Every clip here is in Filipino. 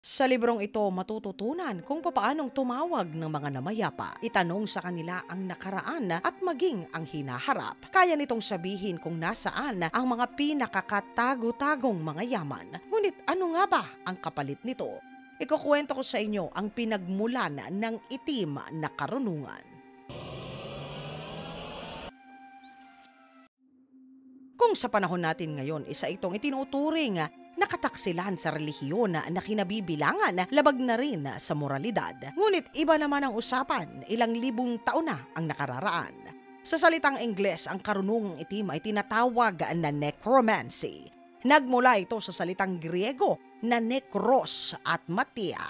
Sa librong ito, matututunan kung papaanong tumawag ng mga namayapa, itanong sa kanila ang nakaraan at maging ang hinaharap. Kaya nitong sabihin kung nasaan ang mga pinakakatago-tagong mga yaman. Ngunit ano nga ba ang kapalit nito? Ikukwento ko sa inyo ang pinagmulan ng itim na karunungan. Kung sa panahon natin ngayon, isa itong itinuturing nakataksilan sa relihiyon na kinabibilangan, labag na rin sa moralidad. Ngunit iba naman ang usapan, ilang libong taon na ang nakararaan. Sa salitang Ingles, ang karunungang itim ay tinatawag na necromancy. Nagmula ito sa salitang Griego na nekros at matia,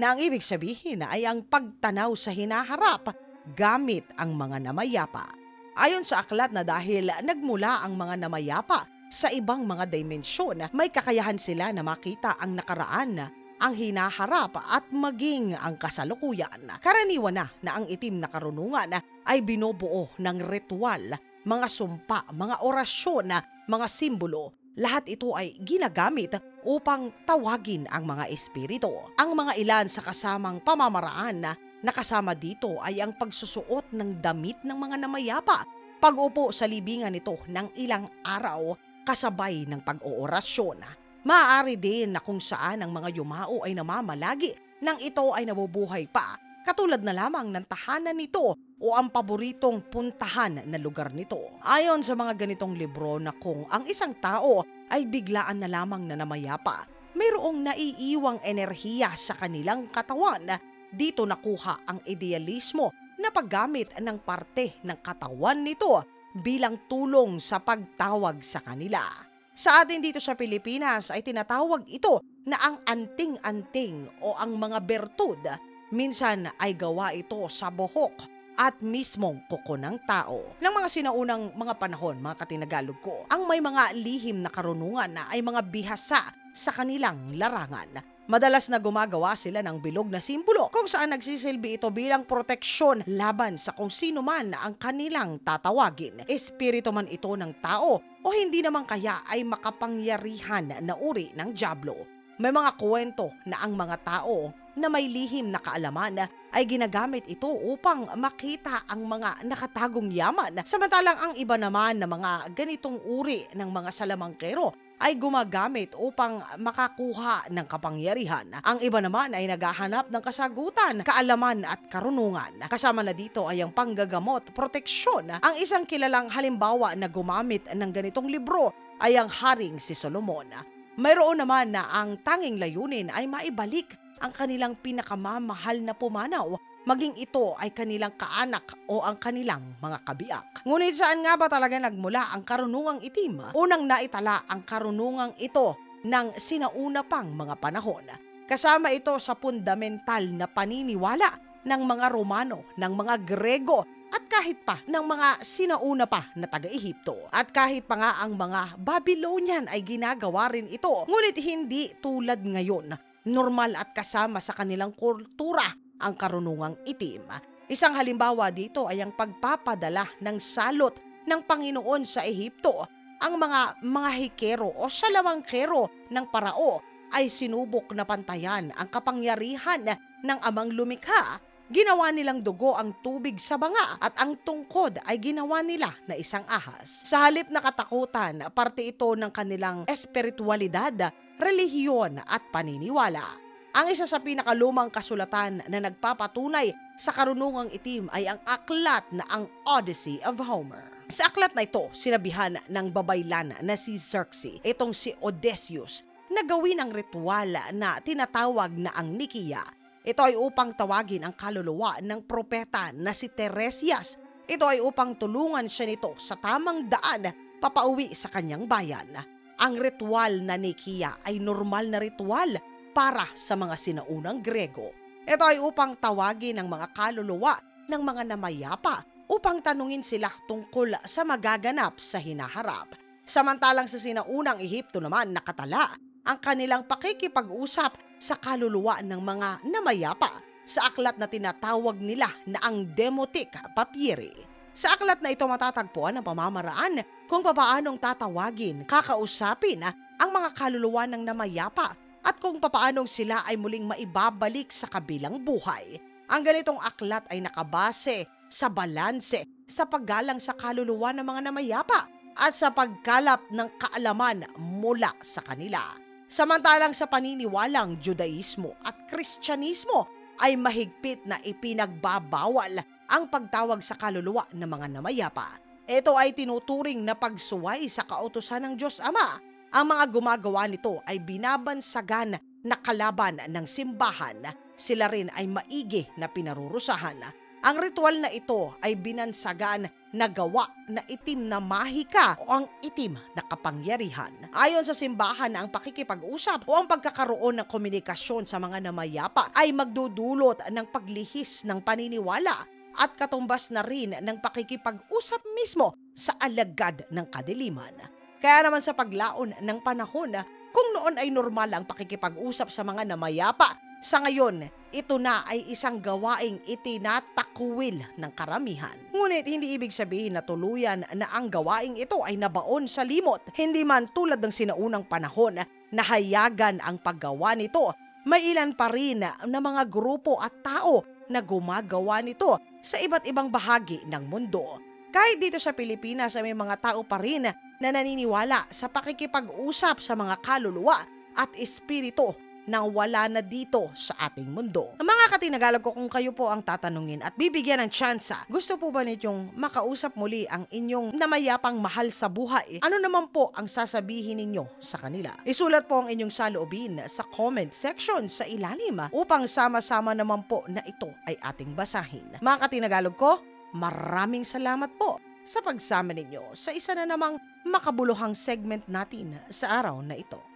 na ang ibig sabihin ay ang pagtanaw sa hinaharap gamit ang mga namayapa. Ayon sa aklat na dahil nagmula ang mga namayapa sa ibang mga dimensyon, may kakayahan sila na makita ang nakaraan, ang hinaharap at maging ang kasalukuyan. Karaniwan na ang itim na karunungan ay binubuo ng ritual, mga sumpa, mga orasyon, mga simbolo. Lahat ito ay ginagamit upang tawagin ang mga espiritu. Ang mga ilan sa kasamang pamamaraan na kasama dito ay ang pagsusuot ng damit ng mga namayapa, pag-upo sa libingan nito ng ilang araw kasabay ng pag-oorasyon. Maaari din na kung saan ang mga yumao ay namamalagi nang ito ay nabubuhay pa, katulad na lamang ng tahanan nito o ang paboritong puntahan na lugar nito. Ayon sa mga ganitong libro na kung ang isang tao ay biglaan na lamang na namayapa, mayroong naiiwang enerhiya sa kanilang katawan. Dito nakuha ang idealismo na paggamit ng parte ng katawan nito bilang tulong sa pagtawag sa kanila. Sa atin dito sa Pilipinas ay tinatawag ito na ang anting-anting o ang mga bertud. Minsan ay gawa ito sa buhok at mismong kuko ng tao. Ng mga sinaunang mga panahon, mga katinagalog ko, ang may mga lihim na karunungan na ay mga bihasa sa kanilang larangan. Madalas na gumagawa sila ng bilog na simbolo kung saan nagsisilbi ito bilang proteksyon laban sa kung sino man ang kanilang tatawagin. Espiritu man ito ng tao o hindi naman kaya ay makapangyarihan na uri ng dyablo. May mga kwento na ang mga tao na may lihim na kaalaman ay ginagamit ito upang makita ang mga nakatagong yaman. Samantalang ang iba naman na mga ganitong uri ng mga salamangkero ay gumagamit upang makakuha ng kapangyarihan. Ang iba naman ay naghahanap ng kasagutan, kaalaman at karunungan. Kasama na dito ay ang panggagamot, proteksyon. Ang isang kilalang halimbawa na gumamit ng ganitong libro ay ang Haring si Solomon. Mayroon naman na ang tanging layunin ay maibalik ang kanilang pinakamamahal na pumanaw, maging ito ay kanilang kaanak o ang kanilang mga kabiak. Ngunit saan nga ba talaga nagmula ang karunungang itim? Unang naitala ang karunungang ito ng sinauna pang mga panahon. Kasama ito sa fundamental na paniniwala ng mga Romano, ng mga Grego, at kahit pa ng mga sinauna pa na taga-Ehipto. At kahit pa nga ang mga Babylonian ay ginagawa rin ito. Ngunit hindi tulad ngayon, normal at kasama sa kanilang kultura ang karunungang itim. Isang halimbawa dito ay ang pagpapadala ng salot ng Panginoon sa Ehipto. Ang mga hikero o salamangkero ng parao ay sinubok na pantayan ang kapangyarihan ng amang lumikha. Ginawa nilang dugo ang tubig sa banga at ang tungkod ay ginawa nila na isang ahas. Sa halip na katakutan, parte ito ng kanilang espiritualidad, relihiyon at paniniwala. Ang isa sa pinakalumang kasulatan na nagpapatunay sa karunungang itim ay ang aklat na ang Odyssey of Homer. Sa aklat na ito, sinabihan ng babaylan na si Xerxes, itong si Odysseus, na gawin ang ritual na tinatawag na ang Nikia. Ito ay upang tawagin ang kaluluwa ng propeta na si Tiresias. Ito ay upang tulungan siya nito sa tamang daan papauwi sa kanyang bayan. Ang ritual na Nikia ay normal na ritual para sa mga sinaunang Grego. Ito ay upang tawagin ang mga kaluluwa ng mga namayapa upang tanungin sila tungkol sa magaganap sa hinaharap. Samantalang sa sinaunang Ehipto naman nakatala ang kanilang pakikipag-usap sa kaluluwa ng mga namayapa sa aklat na tinatawag nila na ang Demotic Papyri. Sa aklat na ito matatagpuan ang pamamaraan kung papaanong tatawagin, kakausapin ang mga kaluluwa ng namayapa at kung papaanong sila ay muling maibabalik sa kabilang buhay. Ang ganitong aklat ay nakabase sa balanse, sa paggalang sa kaluluwa ng mga namayapa at sa pagkalap ng kaalaman mula sa kanila. Samantalang sa paniniwalang Judaismo at Kristyanismo ay mahigpit na ipinagbabawal ang pagtawag sa kaluluwa ng mga namayapa. Ito ay tinuturing na pagsuway sa kautusan ng Diyos Ama. Ang mga gumagawa nito ay binabansagan na kalaban ng simbahan. Sila rin ay maigi na pinarurusahan. Ang ritual na ito ay binansagan na gawa na itim na mahika o ang itim na kapangyarihan. Ayon sa simbahan, ang pakikipag-usap o ang pagkakaroon ng komunikasyon sa mga namayapa ay magdudulot ng paglihis ng paniniwala at katumbas na rin ng pakikipag-usap mismo sa alagad ng kadiliman. Kaya naman sa paglaon ng panahon, kung noon ay normal ang pakikipag-usap sa mga namayapa, sa ngayon, ito na ay isang gawaing itinatakwil ng karamihan. Ngunit hindi ibig sabihin na tuluyan na ang gawaing ito ay nabaon sa limot. Hindi man tulad ng sinaunang panahon na hayagan ang paggawa nito. May ilan pa rin na mga grupo at tao na gumagawa nito sa iba't ibang bahagi ng mundo. Kahit dito sa Pilipinas ay may mga tao pa rin na naniniwala sa pakikipag-usap sa mga kaluluwa at espiritu nang wala na dito sa ating mundo. Mga katinagalag ko, kung kayo po ang tatanungin at bibigyan ng tsansa, gusto po ba ninyong makausap muli ang inyong namayapang mahal sa buhay? Ano naman po ang sasabihin ninyo sa kanila? Isulat po ang inyong saloobin sa comment section sa ilalim upang sama-sama naman po na ito ay ating basahin. Mga katinagalag ko, maraming salamat po sa pagsama ninyo sa isa na namang makabuluhang segment natin sa araw na ito.